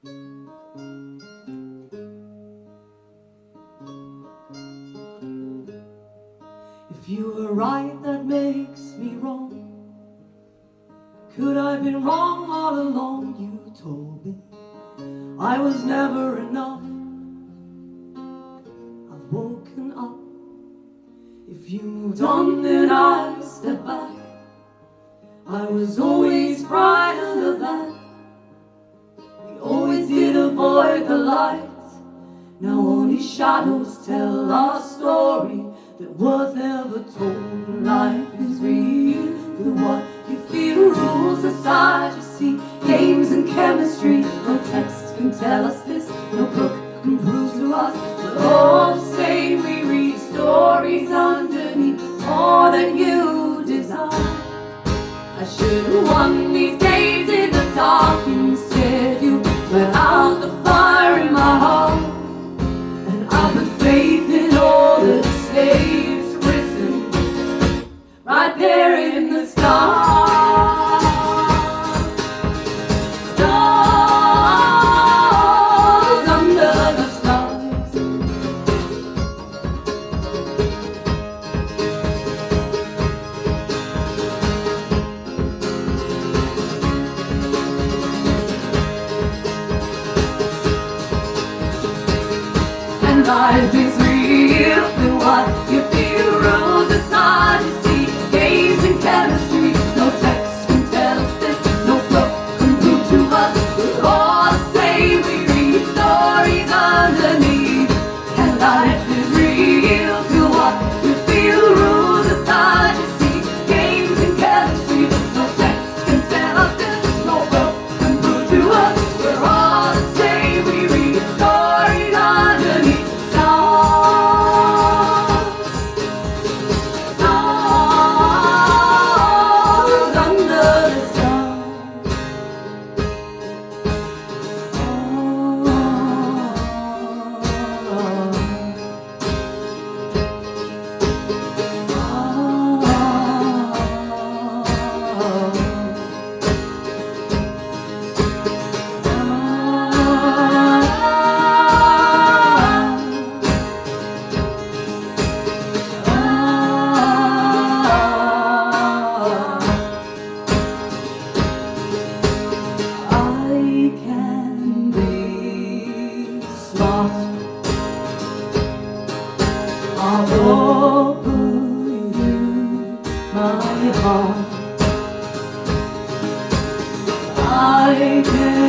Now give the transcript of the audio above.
If you were right, that makes me wrong. Could I've been wrong all along? You told me I was never enough. I've woken up. If you moved on, then I stepped back. I was always frightened of that. We always did avoid the lights. Now only shadows tell our story that was never told. Life is real with what you feel. Rules aside, you see games and chemistry. No text can tell us this, no book can prove to us. But all the same, we read stories underneath more than you desire. I should have won these games in the dark. Instead you let out the fire in my heart. And I put faith in all the slaves written right there in the stars. Stars under the stars. And life is real with what you feel. Rules aside, you see games and chemistry. No text can tell us this, no book can prove to us. We're all the same, we read stories underneath. And life is real with what you feel. Rules aside, you see games and chemistry. No text can tell us this, no book can prove to us. We're all the same, we read stories underneath. Stars under the stars. I can be smart. I'll offer you my heart. I can